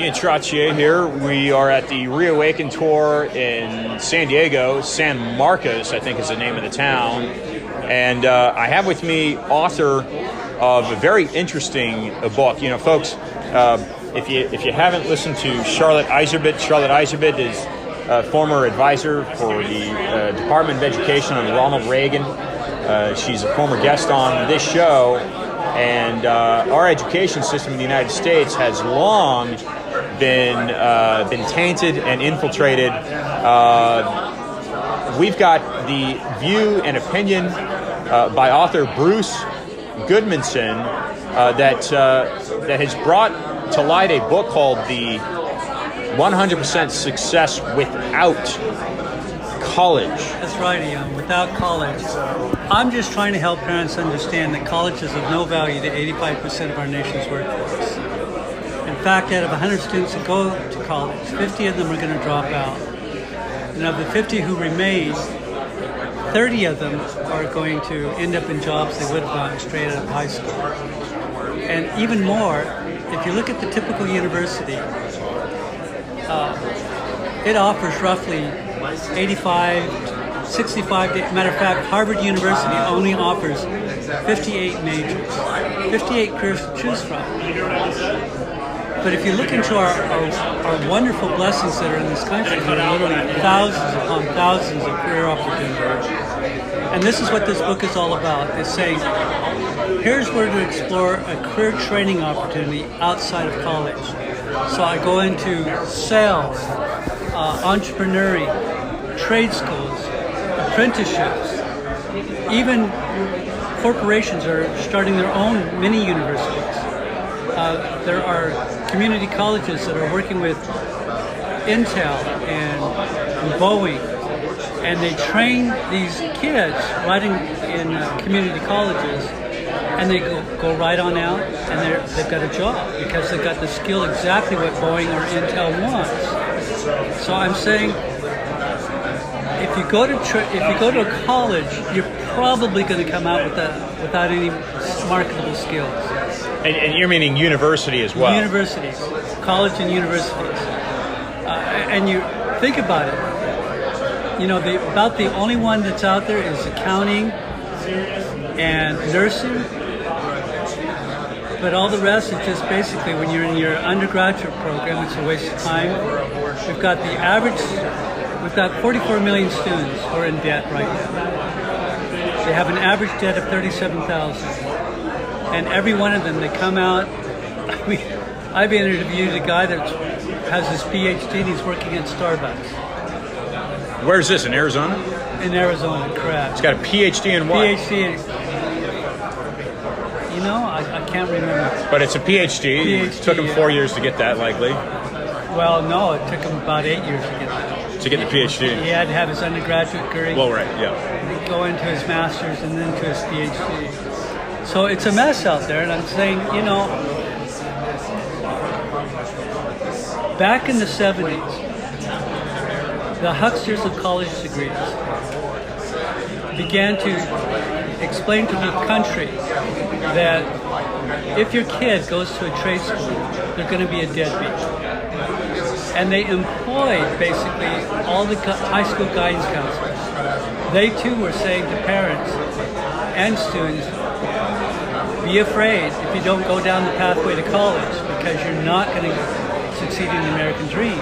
Ian Trottier here. We are at the Reawaken Tour in San Diego. San Marcos, I think, is the name of the town. And I have with me author of a very interesting book. You know, folks, if you haven't listened to Charlotte Iserbyt is a former advisor for the Department of Education under Ronald Reagan. She's a former guest on this show. And our education system in the United States has long been tainted and infiltrated. We've got the view and opinion by author Bruce Goodmanson that has brought to light a book called The 100% Success Without College. That's right, Ian. Without college. I'm just trying to help parents understand that college is of no value to 85% of our nation's workforce. In fact, out of 100 students who go to college, 50 of them are going to drop out. And of the 50 who remain, 30 of them are going to end up in jobs they would have gotten straight out of high school. And even more, if you look at the typical university, it offers roughly 65, matter of fact, Harvard University only offers 58 majors, 58 careers to choose from. But if you look into our wonderful blessings that are in this country, there are literally thousands upon thousands of career opportunities. And this is what this book is all about. It's saying, here's where to explore a career training opportunity outside of college. So I go into sales, entrepreneuring, trade schools, apprenticeships, even corporations are starting their own mini universities. There are community colleges that are working with Intel and Boeing, and they train these kids right in community colleges, and they go right on out, and they've got a job because they've got the skill exactly what Boeing or Intel wants. So I'm saying, if you go to a college, you're probably going to come out without any marketable skills. And you're meaning university as well? Universities, college and universities. And you think about it, you know, about the only one that's out there is accounting and nursing. But all the rest is just basically, when you're in your undergraduate program, it's a waste of time. We've got 44 million students who are in debt right now. They have an average debt of $37,000. And every one of them, they come out. I mean, I've interviewed a guy that has his PhD and he's working at Starbucks. Where's this, in Arizona? In Arizona, correct. He's got a PhD in what? PhD in, you know, I can't remember. But it's a PhD. It took him 4 years to get that, likely. Well, no, it took him about 8 years to get that. To get the PhD? He had to have his undergraduate degree. Well, right, yeah. And go into his master's and then to his PhD. So it's a mess out there, and I'm saying, you know, back in the 70s, the hucksters of college degrees began to explain to the country that if your kid goes to a trade school, they're going to be a deadbeat. And they employed basically all the high school guidance counselors. They too were saying to parents and students, be afraid if you don't go down the pathway to college, because you're not going to succeed in the American dream.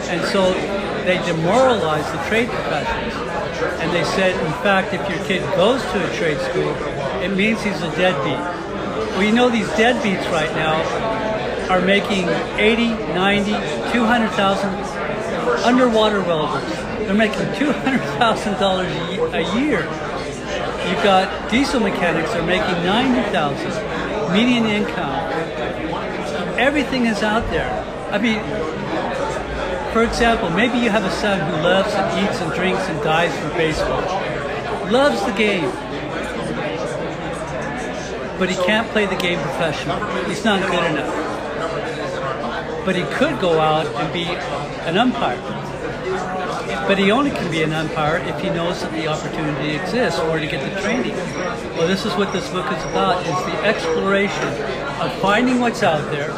And so they demoralized the trade professions. And they said, in fact, if your kid goes to a trade school, it means he's a deadbeat. Well, you know, these deadbeats right now are making 80, 90, 200,000 underwater welders. They're making $200,000 a year. You've got diesel mechanics that are making $90,000 median income. Everything is out there. I mean, for example, maybe you have a son who loves and eats and drinks and dies for baseball. Loves the game. But he can't play the game professionally. He's not good enough. But he could go out and be an umpire. But he only can be an umpire if he knows that the opportunity exists or to get the training. Well, this is what this book is about, is the exploration of finding what's out there,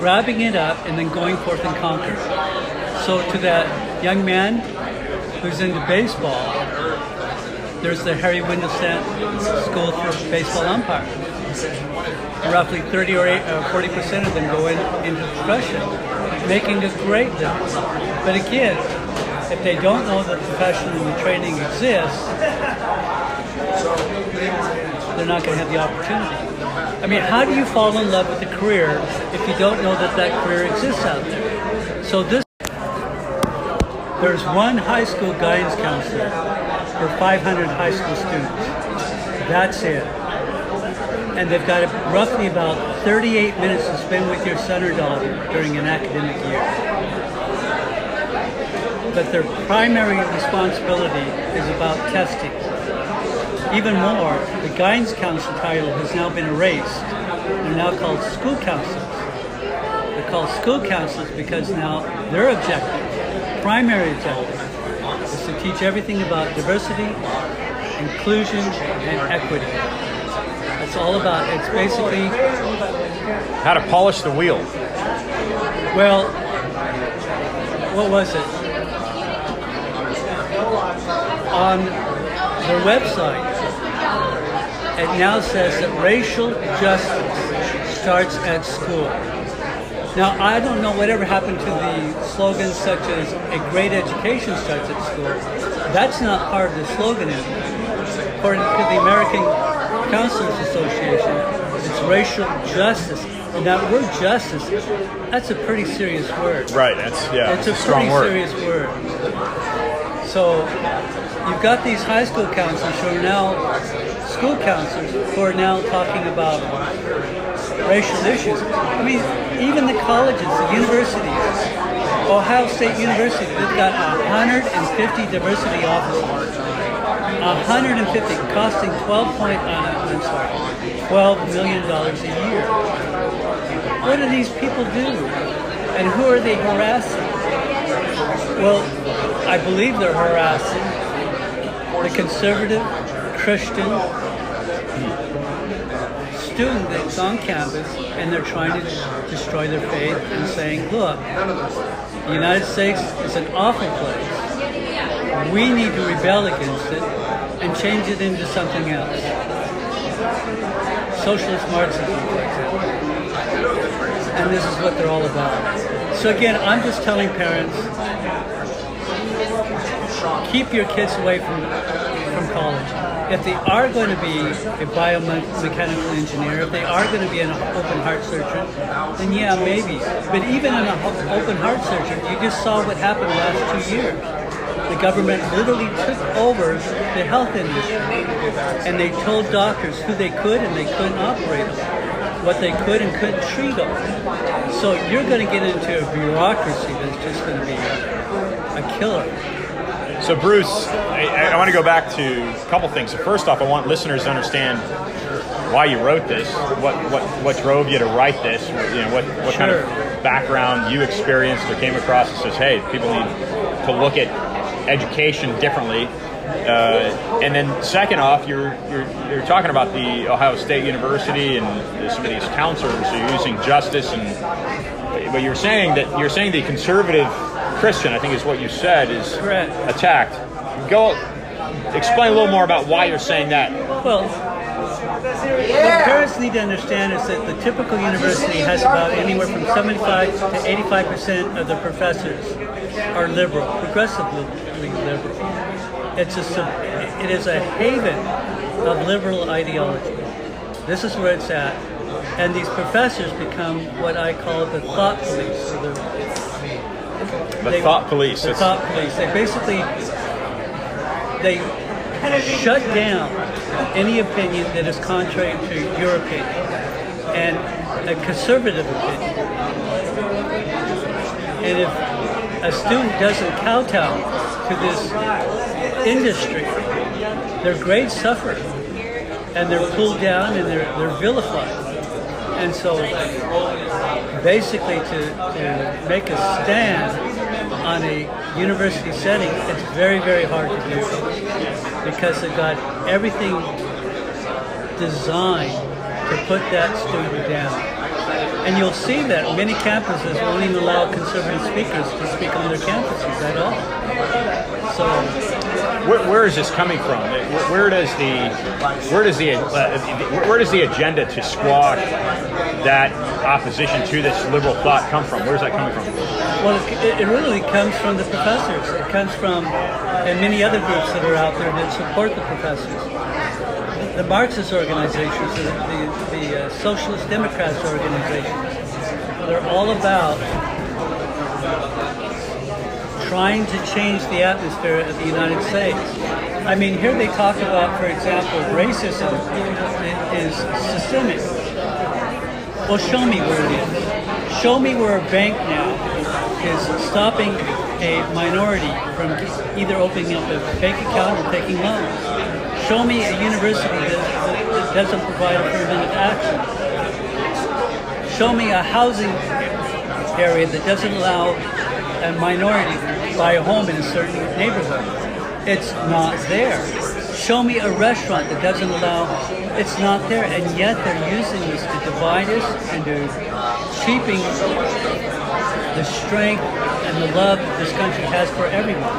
grabbing it up and then going forth and conquer. So to that young man who's into baseball, there's the Harry Windelstant School for Baseball Umpire. Roughly 30 or 40% of them go into the profession, making a great difference. But again, if they don't know that the profession and the training exists, they're not going to have the opportunity. I mean, how do you fall in love with a career if you don't know that that career exists out there? So there's one high school guidance counselor for 500 high school students. That's it. And they've got roughly about 38 minutes to spend with your son or daughter during an academic year. But their primary responsibility is about testing. Even more, the guidance counselor title has now been erased. They're now called school counselors. They're called school counselors because now their objective, primary objective, is to teach everything about diversity, inclusion, and equity. It's all about, it's basically how to polish the wheel. Well, what was it? On their website, it now says that racial justice starts at school. Now, I don't know whatever happened to the slogans such as a great education starts at school. That's not part of the slogan anymore. According to the American Counselors Association, it's racial justice. And that word justice, that's a pretty serious word. Right, it's a strong pretty word. serious word. So you've got these high school counselors who are now school counselors who are now talking about racial issues. I mean, even the colleges, the universities, Ohio State University, they've got 150 diversity officers. 150, costing $12 million a year. What do these people do? And who are they harassing? Well, I believe they're harassing the conservative Christian student that's on campus, and they're trying to destroy their faith and saying, look, the United States is an awful place. We need to rebel against it and change it into something else. Socialist Marxism, for example. And this is what they're all about. So again, I'm just telling parents, keep your kids away from college. If they are going to be a biomechanical engineer, if they are going to be an open heart surgeon, then yeah, maybe. But even an open heart surgeon, you just saw what happened the last 2 years. The government literally took over the health industry, and they told doctors who they could and they couldn't operate on, what they could and couldn't treat on. So you're going to get into a bureaucracy that's just going to be a killer. So Bruce, I want to go back to a couple things. So first off, I want listeners to understand why you wrote this, what drove you to write this, what Sure. kind of background you experienced or came across that says, hey, people need to look at education differently. And then second off, you're talking about the Ohio State University and some of these counselors are using justice, but you're saying the conservative Christian, I think is what you said, is Correct. Attacked. Go explain a little more about why you're saying that. Well, what parents need to understand is that the typical university has about anywhere from 75 to 85% of the professors are liberal, progressively liberal. It is a haven of liberal ideology. This is where it's at. And these professors become what I call the thought police. The thought police. The thought police. They basically, they shut down any opinion that is contrary to your opinion and a conservative opinion. And if a student doesn't kowtow to this industry, their grades suffer and they're pulled down and they're vilified. And so basically to make a stand on a university setting, it's very, very hard to do because they've got everything designed to put that student down. And you'll see that many campuses won't even allow conservative speakers to speak on their campuses at all. So, where is this coming from? Where does the agenda to squash that opposition to this liberal thought come from? Where's that coming from? well, it really comes from the professors. It comes from, and many other groups that are out there that support the professors. The Marxist organizations, the Socialist Democrats organizations, they're all about trying to change the atmosphere of the United States. I mean, here they talk about, for example, racism is systemic. Well, show me where it is. Show me where a bank now is stopping a minority from either opening up a bank account or taking loans. Show me a university that doesn't provide affirmative action. Show me a housing area that doesn't allow a minority to buy a home in a certain neighborhood. It's not there. Show me a restaurant that doesn't allow, it's not there, and yet they're using this to divide us and to cheapen the strength and the love that this country has for everyone.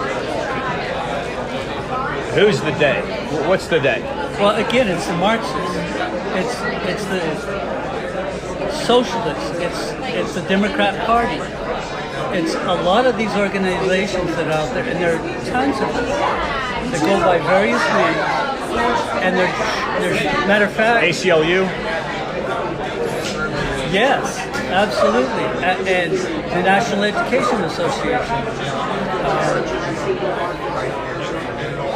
Who's the they? What's the they? Well, again, it's the Marxists. It's the socialists. It's the Democrat Party. It's a lot of these organizations that are out there, and there are tons of them that go by various names. And they're matter of fact, ACLU? yes, absolutely, and the National Education Association.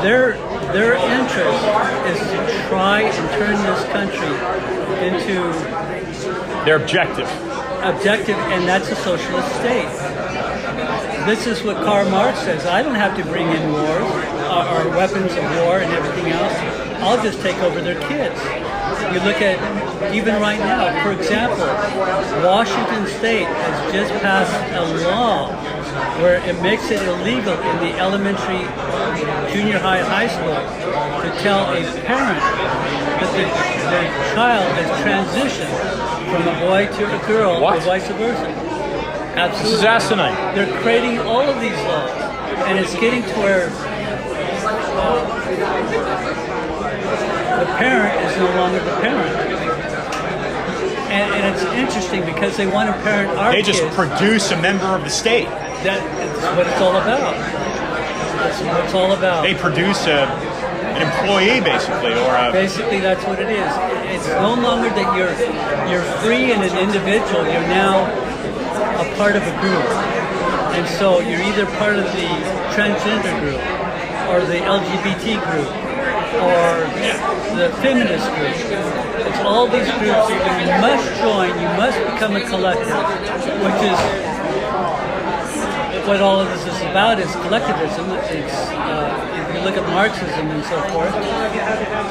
Their interest is to try and turn this country into Their objective. and that's a socialist state. This is what Karl Marx says. I don't have to bring in wars or weapons of war and everything else. I'll just take over their kids. You look at, even right now, for example, Washington State has just passed a law where it makes it illegal in the elementary, junior high, high school to tell a parent that their child has transitioned from a boy to a girl What? or vice versa. Absolutely. This is asinine. They're creating all of these laws, and it's getting to where the parent is no longer the parent. And it's interesting because they want to parent our They kids. just produce a member of the state. That's what it's all about. That's what it's all about. They produce an employee, basically, or a... Basically, that's what it is. It's no longer that you're free and an individual. You're now a part of a group. And so you're either part of the transgender group or the LGBT group or the feminist group. It's all these groups that you must join, you must become a collective, which is what all of this is about, is collectivism. If you look at Marxism and so forth,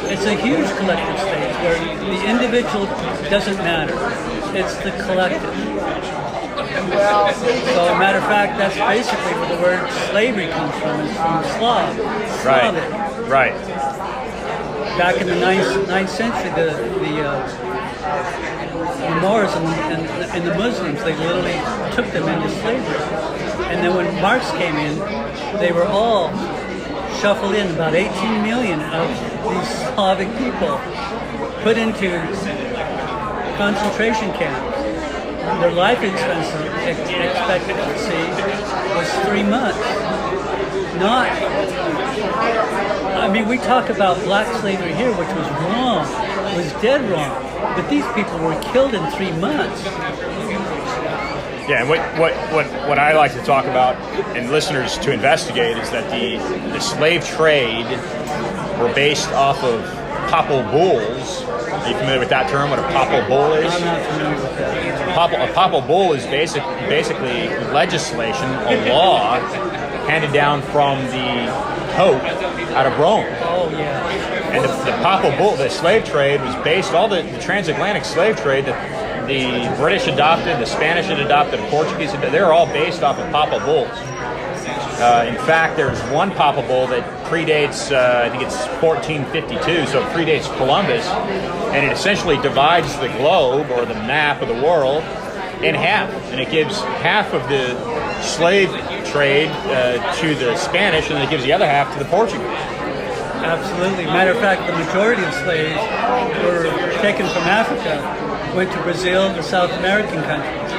it's a huge collective state where the individual doesn't matter. It's the collective. So, as a matter of fact, that's basically where the word slavery comes from. It's from Slavic. Right. Back in the 9th century, the Moors and the Muslims, they literally took them into slavery. And then when Marx came in, they were all shuffled in, about 18 million of these Slavic people put into concentration camps. Their life expectancy was 3 months. We talk about black slavery here, which was wrong, was dead wrong. But these people were killed in 3 months. Yeah, and what I like to talk about and listeners to investigate is that the slave trade were based off of papal bulls. Are you familiar with that term, what a papal bull is? I'm not familiar with that. A papal bull is basically legislation, a law handed down from the Pope out of Rome. Oh, yeah. And the papal bull, the slave trade was based, all the transatlantic slave trade that the British adopted, the Spanish had adopted, the Portuguese adopted, they're all based off of papal bulls. In fact, there's one papal bull that predates, I think it's 1452, so it predates Columbus, and it essentially divides the globe or the map of the world in half, and it gives half of the slave trade to the Spanish, and it gives the other half to the Portuguese. Absolutely. Matter of fact, the majority of slaves were taken from Africa, went to Brazil, the South American countries.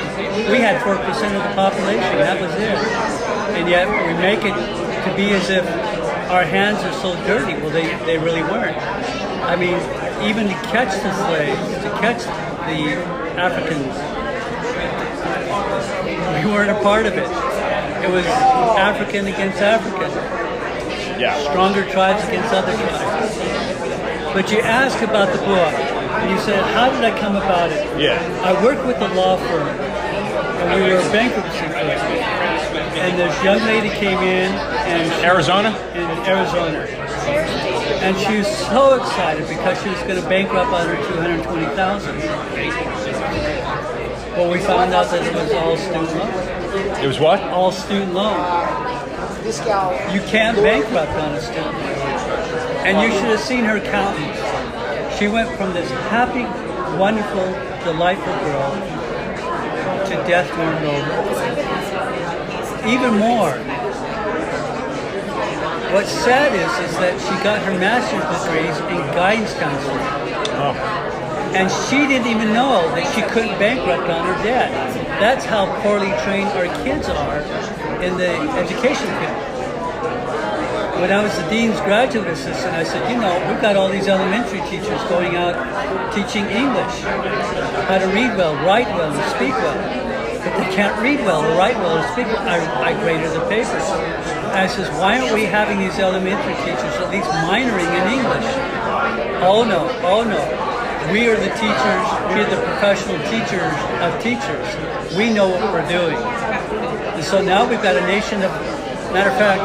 We had 4% of the population, that was it. And yet we make it to be as if our hands are so dirty. Well, they really weren't. I mean, even to catch the slaves, to catch the Africans, we weren't a part of it. It was African against African. Yeah. Stronger tribes against other tribes. But you asked about the book, and you said, how did I come about it? Yeah. I worked with a law firm, and we were a bankruptcy firm. And this young lady came in, and Arizona? In Arizona. And she was so excited because she was going to bankrupt under $220,000. Well, we found out that it was all student loan. It was what? All student loan. You can't bankrupt on a student loan. And you should have seen her countenance. She went from this happy, wonderful, delightful girl to death warmed over. Even more. What's sad is that she got her master's degrees in guidance counseling. Oh. And she didn't even know that she couldn't bankrupt on her debt. That's how poorly trained our kids are in the education field. When I was the dean's graduate assistant, I said, you know, we've got all these elementary teachers going out teaching English, how to read well, write well, and speak well. But they can't read well, or write well, or speak well. I graded the papers. And I says, why aren't we having these elementary teachers at least minoring in English? Oh no. We are the teachers, we are the professional teachers of teachers. We know what we're doing. And so now we've got a nation of, matter of fact,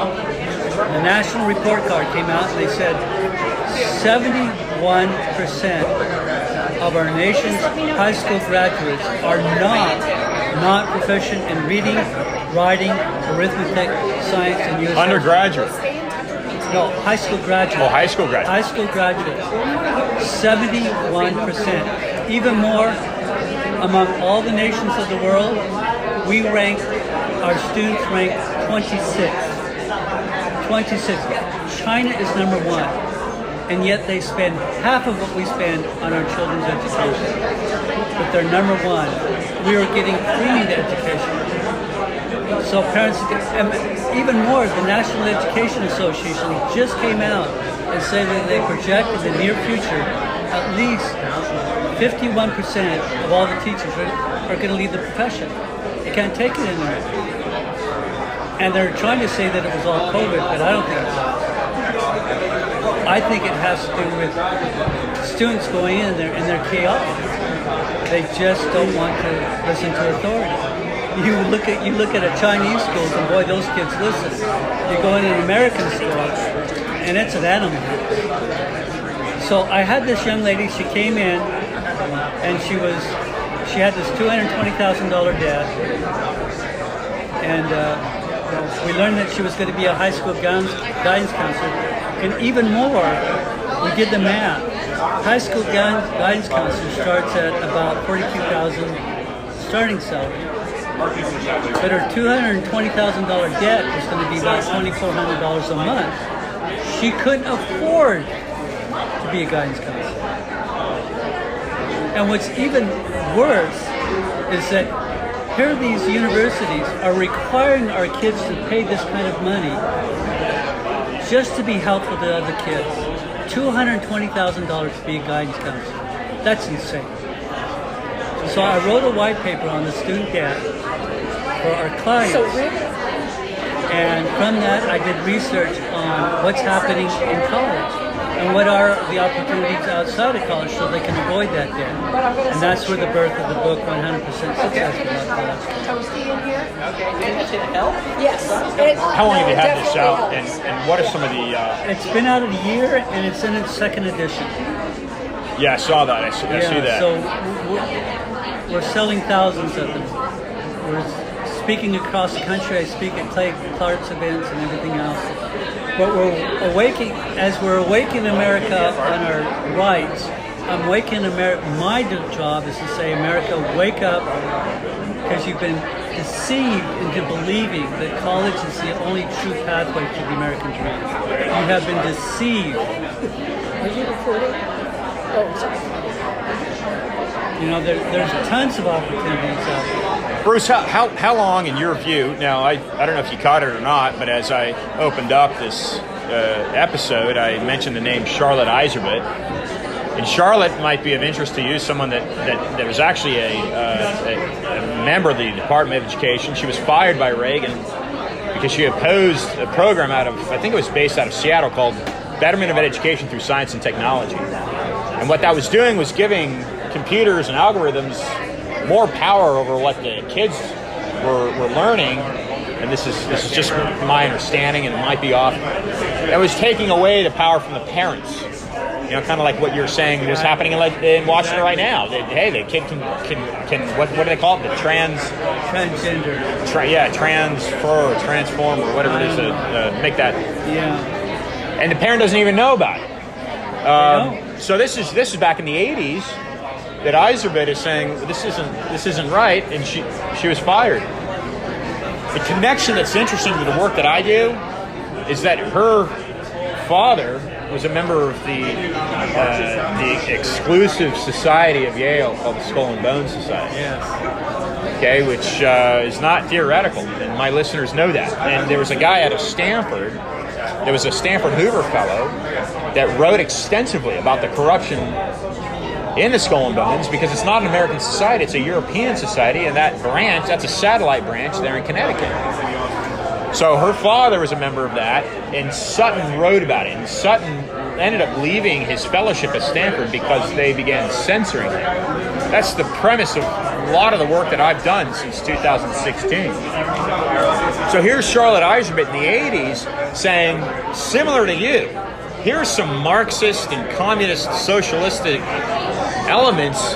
the national report card came out and they said 71% of our nation's high school graduates are not proficient in reading, writing, arithmetic, science, and US. Undergraduate. No, high school graduate. Oh, high school graduate. High school graduate. 71%. Even more, among all the nations of the world, our students rank 26. 26. China is number 1. And yet they spend half of what we spend on our children's education. But they're number 1. We are getting free education. So parents, even more, the National Education Association just came out and said that they project in the near future at least 51% of all the teachers are going to leave the profession. They can't take it anymore. And they're trying to say that it was all COVID, but I don't think it's all. I think it has to do with students going in there and they're chaotic. They just don't want to listen to authority. You look at a Chinese school, and boy, those kids listen. You go in an American school, and it's an animal. So I had this young lady. She came in, and she had this $220,000 debt, and we learned that she was going to be a high school guidance counselor, and even more, we did the math. High school guidance counselor starts at about $42,000 starting salary. But her $220,000 debt was going to be about $2,400 a month. She couldn't afford to be a guidance counselor. And what's even worse is that here these universities are requiring our kids to pay this kind of money just to be helpful to other kids. $220,000 to be a guidance counselor. That's insane. So I wrote a white paper on the student debt for our clients. And from that, I did research on what's happening in college and what are the opportunities outside of college so they can avoid that debt. And that's where the birth of the book 100% Successful College. Toasty in here? Yes. How long have you had this out, and what are some of the... It's been out a year, and it's in its second edition. Yeah, I saw that. I see that. So we're selling thousands of them. We're speaking across the country. I speak at Clay Clark's events and everything else. But we're awakening America on our rights. I'm waking America. My job is to say, America, wake up. because you've been deceived into believing that college is the only true pathway to the American dream. You have been deceived. Are you recording? Oh, sorry. You know, there's tons of opportunities out there. Bruce, how long, in your view, now I don't know if you caught it or not, but as I opened up this episode, I mentioned the name Charlotte Iserbyt. And Charlotte might be of interest to you, someone that was actually a member of the Department of Education. She was fired by Reagan because she opposed a program I think it was based out of Seattle, called Betterment of Education Through Science and Technology. And what that was doing was giving computers and algorithms more power over what the kids were learning. And this is just my understanding, and it might be off. That was taking away the power from the parents. You know, kind of like what you're saying was happening in Washington right now. Hey, the kid can what do they call it? The Transgender. Transfer or transform or whatever it is to make that. Yeah. And the parent doesn't even know about it. So this is back in the 80s that Iserbyt is saying this isn't right, and she was fired. The connection that's interesting to the work that I do is that her father was a member of the exclusive society of Yale called the Skull and Bones Society. Yes. Okay, which is not theoretical, and my listeners know that. And there was a guy out of Stanford, there was a Stanford Hoover Fellow that wrote extensively about the corruption in the Skull and Bones, because it's not an American society, it's a European society, and that's a satellite branch there in Connecticut. So her father was a member of that, and Sutton wrote about it. And Sutton ended up leaving his fellowship at Stanford because they began censoring him. That's the premise of a lot of the work that I've done since 2016. So here's Charlotte Iserbyt in the 80s saying, similar to you, here's some Marxist and communist socialistic elements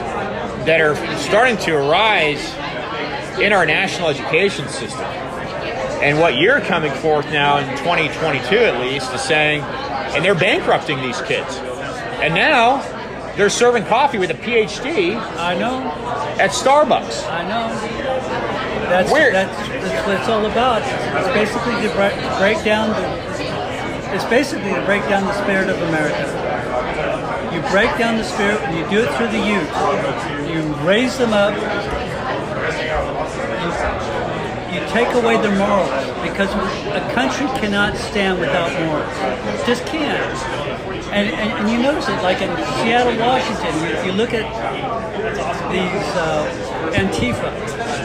that are starting to arise in our national education system. And what you're coming forth now in 2022 at least is saying, and they're bankrupting these kids. And now they're serving coffee with a PhD. I know. At Starbucks. I know. That's what it's all about. It's basically to break down the spirit of America. You break down the spirit, and you do it through the youth. You raise them up. You take away their morals, because a country cannot stand without morals. It just can't. And you notice it, like in Seattle, Washington, you look at these Antifa.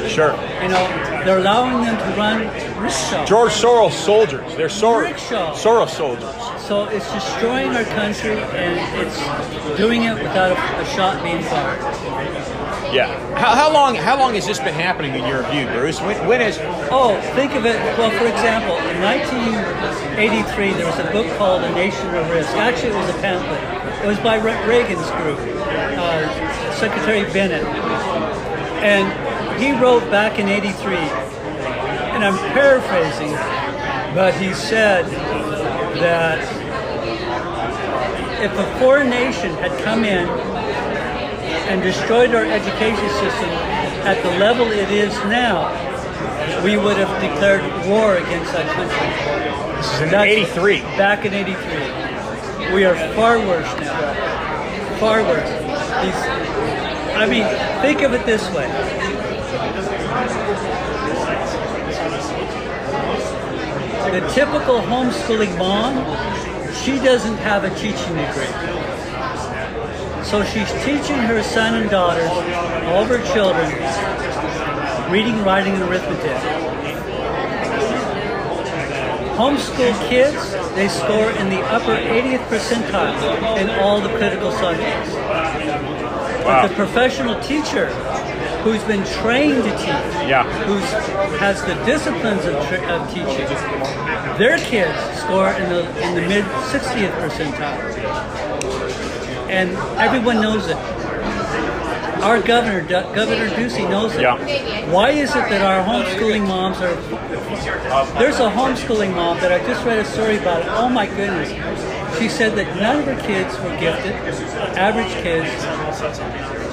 Sure. You know, they're allowing them to run rickshaws. George Soros soldiers. They're rickshaws. Soros soldiers. So it's destroying our country, and it's doing it without a shot being fired. Yeah. How long has this been happening in your view, Bruce? When is? Oh, think of it. Well, for example, in 1983, there was a book called A Nation at Risk. Actually, it was a pamphlet. It was by Reagan's group, Secretary Bennett, and he wrote back in '83, and I'm paraphrasing, but he said that if a foreign nation had come in and destroyed our education system at the level it is now, we would have declared war against that country. This is in '83. Back in '83. We are far worse now. Far worse. Think of it this way. The typical homeschooling mom, she doesn't have a teaching degree. So she's teaching her son and daughters, all of her children, reading, writing, and arithmetic. Homeschool kids, they score in the upper 80th percentile in all the critical subjects. But the professional teacher, who's been trained to teach, who has the disciplines of teaching, their kids score in the mid 60th percentile. And everyone knows it. Our Governor Ducey knows it. Yeah. Why is it that our homeschooling moms are... There's a homeschooling mom that I just read a story about. Oh my goodness. She said that none of her kids were gifted, average kids.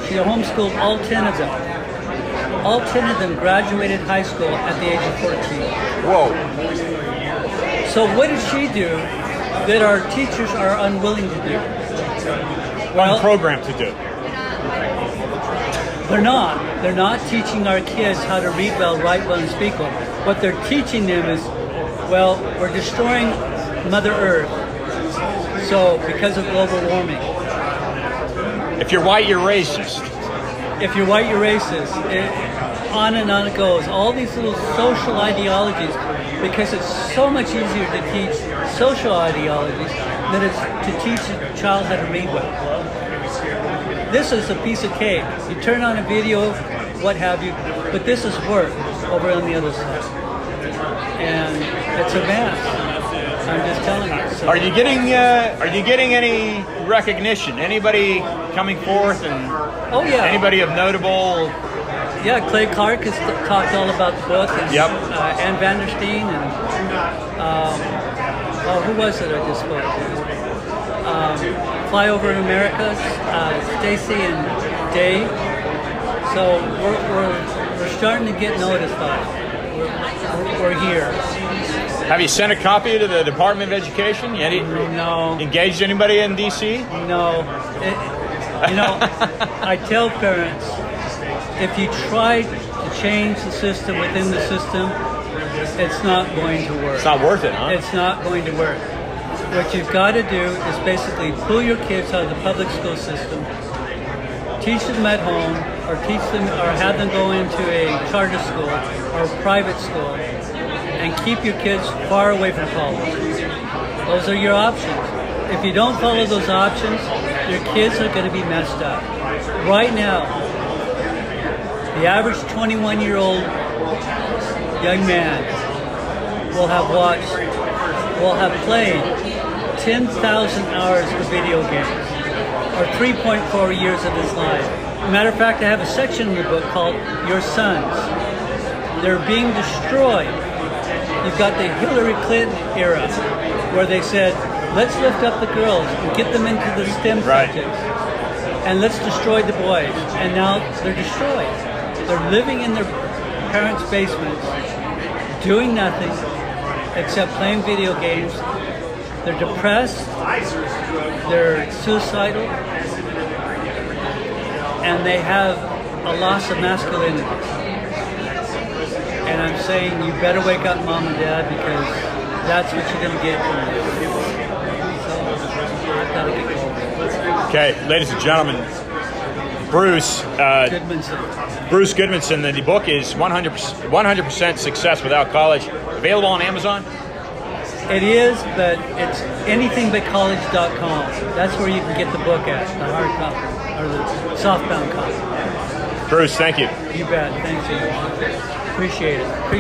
She homeschooled all 10 of them. all 10 of them graduated high school at the age of 14. Whoa. So what did she do that our teachers are unwilling to do? Well, Programmed to do. they're not. They're not teaching our kids how to read well, write well, and speak well. What they're teaching them is, well, we're destroying Mother Earth. So because of global warming. If you're white, you're racist. If you're white, you're racist. On and on it goes. All these little social ideologies, because it's so much easier to teach social ideologies than it's to teach a child how to read well. This is a piece of cake. You turn on a video, what have you, but this is work over on the other side. And it's a mess. I'm just telling you. So, Are you getting any recognition? Anybody coming forth and oh yeah. anybody of notable? Yeah, Clay Clark has talked all about the book. And, Yep. Ann Vandersteen and who was it I just spoke to? Fly Over America, Stacy and Dave. So we're starting to get noticed by it. We're here. Have you sent a copy to the Department of Education? No. Engaged anybody in D.C.? No. I tell parents, if you try to change the system within the system, it's not going to work. It's not worth it, huh? It's not going to work. What you've got to do is basically pull your kids out of the public school system, teach them at home, or have them go into a charter school or a private school, and keep your kids far away from college. Those are your options. If you don't follow those options, your kids are going to be messed up. Right now, the average 21-year-old young man will have played 10,000 hours of video games, or 3.4 years of his life. Matter of fact, I have a section in the book called Your Sons. They're being destroyed. You've got the Hillary Clinton era, where they said, let's lift up the girls and get them into the STEM subjects, and let's destroy the boys. And now they're destroyed. They're living in their parents' basements, doing nothing except playing video games. They're depressed, they're suicidal, and they have a loss of masculinity. And I'm saying you better wake up, Mom and Dad, because that's what you're going to get from this. So I've got to get going. Okay, ladies and gentlemen, Bruce Goodmanson. The book is 100% Success Without College. Available on Amazon? It is, but it's anythingbutcollege.com. That's where you can get the book at, the hard copy, or the softbound copy. Bruce, thank you. You bet. Thank you. Appreciate it.